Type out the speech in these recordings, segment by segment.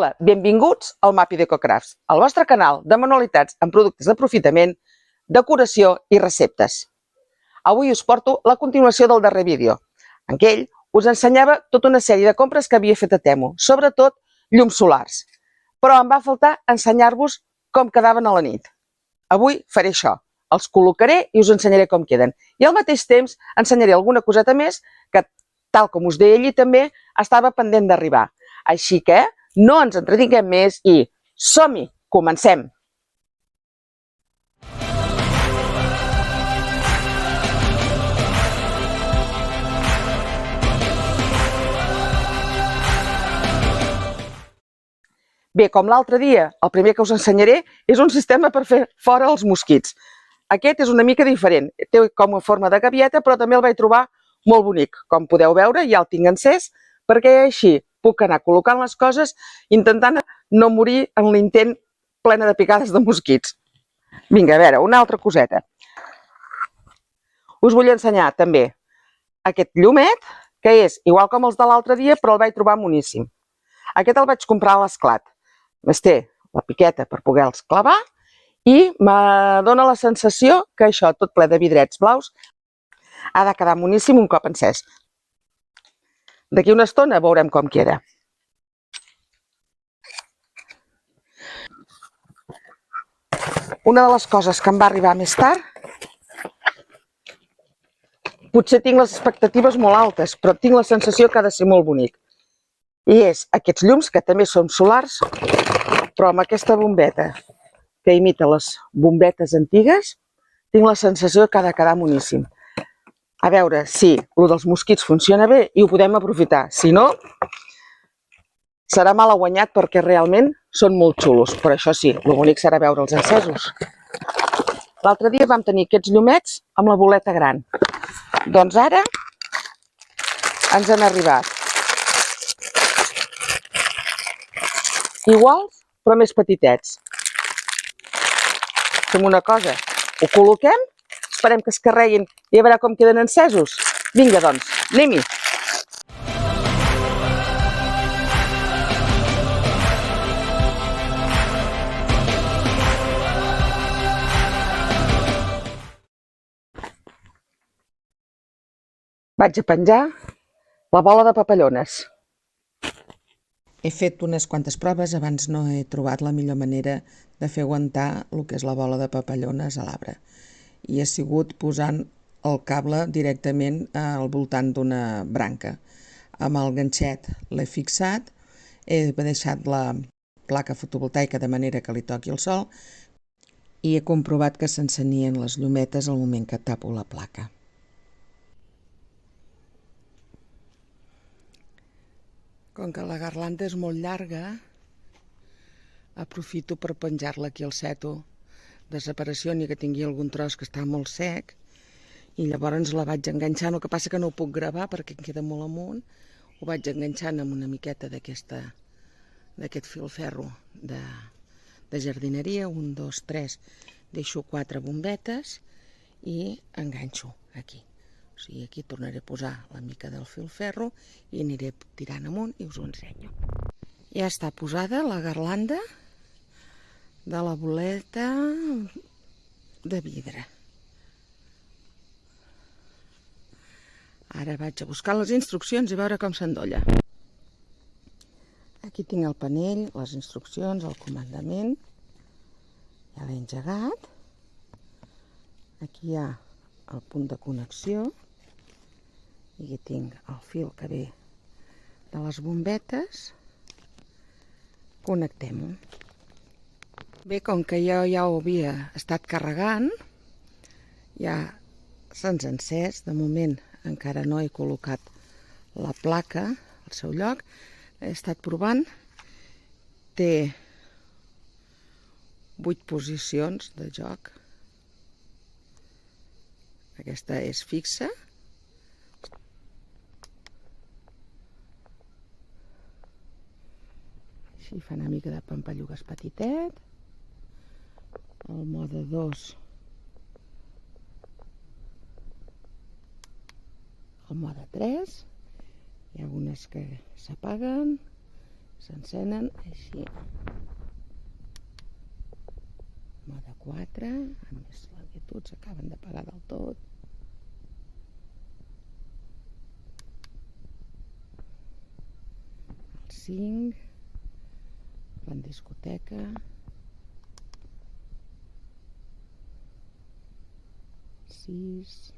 Hola, benvinguts al Mapi d'Ecocrafts, el vostre canal de manualitats amb productes d'aprofitament, decoració i receptes. Avui us porto la continuació del darrer vídeo. En aquell us ensenyava tota una sèrie de compres que havia fet a Temu, sobretot llums solars. Però em va faltar ensenyar-vos com quedaven a la nit. Avui faré això, els col·locaré i us ensenyaré com queden. I al mateix temps ensenyaré alguna coseta més que, tal com us deia allí també, estava pendent d'arribar. Així que no ens entretinguem més i som-hi, comencem! Bé, com l'altre dia, el primer que us ensenyaré és un sistema per fer fora els mosquits. Aquest és una mica diferent, té com a forma de gavieta, però també el vaig trobar molt bonic. Com podeu veure, ja el tinc encès, perquè així puc anar col·locant les coses intentant no morir en l'intent plena de picades de mosquits. Vinga, a veure, una altra coseta. Us vull ensenyar també aquest llumet, que és igual com els de l'altre dia, però el vaig trobar moníssim. Aquest el vaig comprar a l'Esclat. Més té la piqueta per poder-los clavar i me dóna la sensació que això, tot ple de vidrets blaus, ha de quedar moníssim un cop encès. D'aquí una estona veurem com queda. Una de les coses que em va arribar més tard, potser tinc les expectatives molt altes, però tinc la sensació que ha de ser molt bonic. I és aquests llums, que també són solars, però amb aquesta bombeta que imita les bombetes antigues, tinc la sensació que ha de quedar moníssim. A veure si el dels mosquits funciona bé i ho podem aprofitar. Si no, serà mal guanyat perquè realment són molt xulos. Però això sí, el bonic serà veure'ls encesos. L'altre dia vam tenir aquests llumets amb la boleta gran. Doncs ara ens han arribat iguals, però més petitets. Fem una cosa, ho col·loquem, esperem que es carreguin i a veure com queden encesos. Vinga, doncs, anem-hi! Vaig a penjar la bola de papallones. He fet unes quantes proves, abans no he trobat la millor manera de fer aguantar el que és la bola de papallones a l'arbre. I ha sigut posant el cable directament al voltant d'una branca. Amb el ganxet l'he fixat, he deixat la placa fotovoltaica de manera que li toqui el sol i he comprovat que s'encenien les llumetes al moment que tapo la placa. Com que la garlanda és molt llarga, aprofito per penjar-la aquí al seto de separació, ni que tingui algun tros que està molt sec, i llavors la vaig enganxant. El que passa que no ho puc gravar perquè em queda molt amunt. Ho vaig enganxant amb una miqueta d'aquest filferro de jardineria, 1, 2, 3, deixo 4 bombetes i enganxo aquí. O sigui, aquí tornaré a posar la mica del filferro i aniré tirant amunt i us ho ensenyo. Ja està posada la garlanda de la boleta de vidre. Ara vaig a buscar les instruccions i veure com s'endolla. Aquí tinc el panell, les instruccions, el comandament. Ja l'he engegat. Aquí hi ha el punt de connexió. I aquí tinc el fil que ve de les bombetes. Connectem-ho. Bé, com que jo ja ho havia estat carregant, ja se'ns ha encès. De moment encara no he col·locat la placa al seu lloc. He estat provant. Té 8 posicions de joc. Aquesta és fixa. Així fa una mica de pampallugues petitet. El mode 2. El mode 3. Hi ha algunes que s'apaguen s'encenen així. Mode 4, amb més lentitud, s'acaben d'apagar del tot. El 5, plan discoteca. El 6,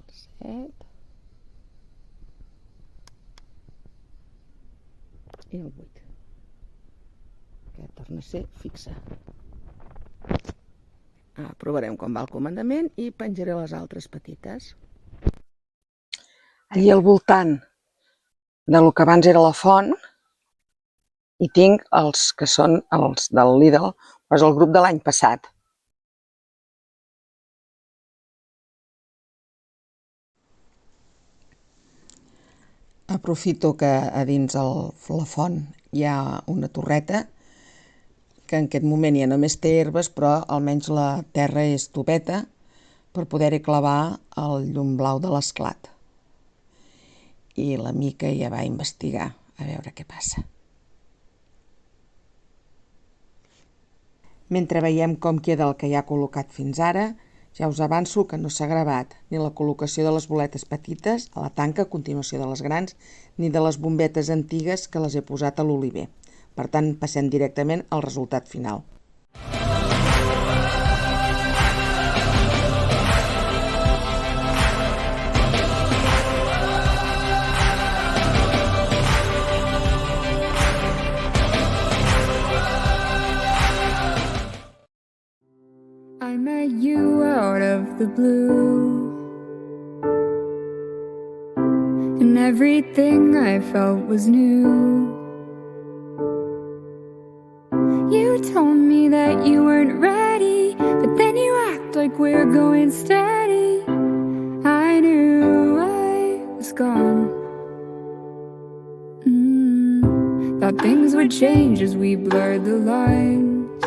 el 7 i el 8. Que torna a ser fixa. Provarem com va el comandament i penjaré les altres petites. Allí al voltant del que abans era la font hi tinc els que són els del Lidl, és el grup de l'any passat. Aprofito que a dins la font hi ha una torreta que en aquest moment ja només té herbes, però almenys la terra és topeta per poder-hi clavar el llum blau de l'esclat. I la Mica ja va investigar a veure què passa. Mentre veiem com queda el que hi ha col·locat fins ara, ja us avanço que no s'ha gravat ni la col·locació de les boletes petites a la tanca a continuació de les grans, ni de les bombetes antigues que les he posat a l'oliver. Per tant, passem directament al resultat final. I met you out of the blue, and everything I felt was new. You told me that you weren't ready, but then you act like we're going steady. I knew I was gone. Thought things would change as we blurred the lines,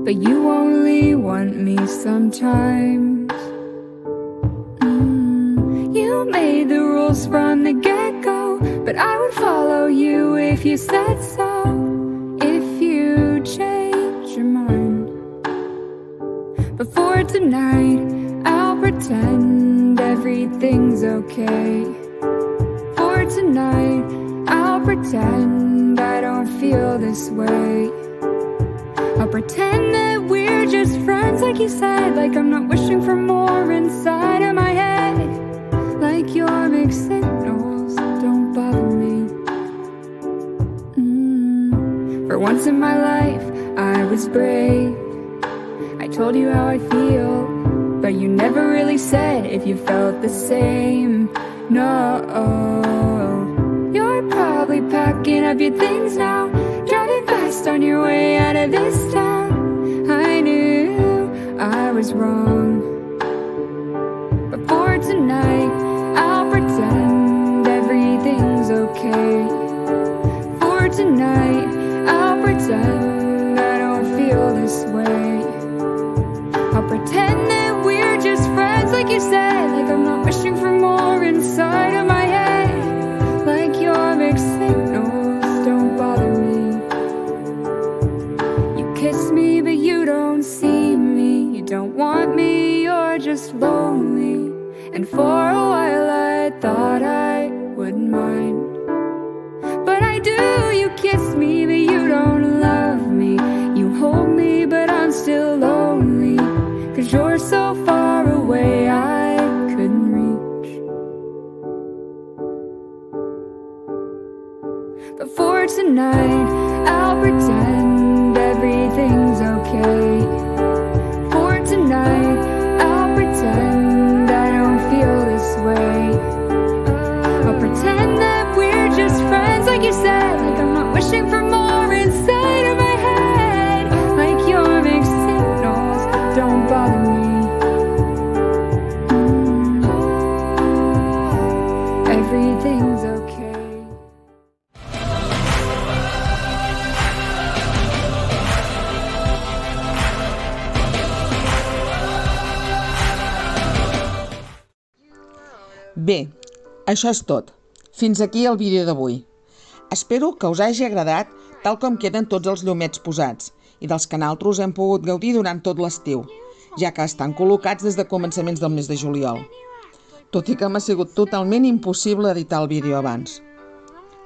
but you only want me sometimes. You made the rules from the get-go, but I would follow you if you said so. If you change your mind, but for tonight I'll pretend everything's okay. For tonight I'll pretend I don't feel this way. I'll pretend that we're just friends, like you said, like I'm not wishing for more inside of my head, like your mixed signals don't bother me. For once in my life I was brave. I told you how I feel, but you never really said if you felt the same. No, you're probably packing up your things now, driving fast on your way out of this town. I knew I was wrong, but for tonight I'll pretend everything's okay. For tonight I'll pretend I don't feel this way. I'll pretend that we're just friends, like you said, like I'm not wishing for more inside of my head, like your mixed signals don't bother me. You kiss me but you don't see me, you don't want me, you're just lonely. And for a while I thought I wouldn't mind, but I do. You kiss me but you don't love me, you hold me but I'm still lonely, 'cause you're so far away I couldn't reach. But for tonight I'll pretend everything's okay. For tonight I'll pretend I don't feel this way. I'll pretend that we're just friends, like you said, like I'm not wishing for more inside of my head, like your mixed signals don't bother me. Everything's okay. Bé, Això és tot. Fins aquí el vídeo d'avui. Espero que us hagi agradat tal com queden tots els llumets posats i dels que nosaltres hem pogut gaudir durant tot l'estiu, ja que estan col·locats des de començaments del mes de juliol. Tot i que m'ha sigut totalment impossible editar el vídeo abans.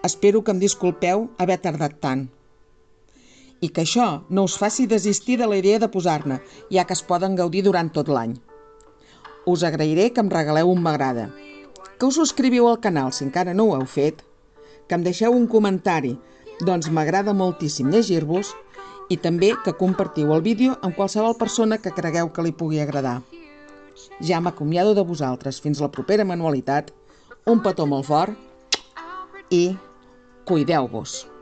Espero que em disculpeu haver tardat tant. I que això no us faci desistir de la idea de posar-ne, ja que es poden gaudir durant tot l'any. Us agrairé que em regaleu un m'agrada, que us subscriviu al canal si encara no ho heu fet, que em deixeu un comentari, doncs m'agrada moltíssim llegir-vos, i també que compartiu el vídeo amb qualsevol persona que cregueu que li pugui agradar. Ja m'acomiado de vosaltres. Fins la propera manualitat. Un petó molt fort i cuideu-vos.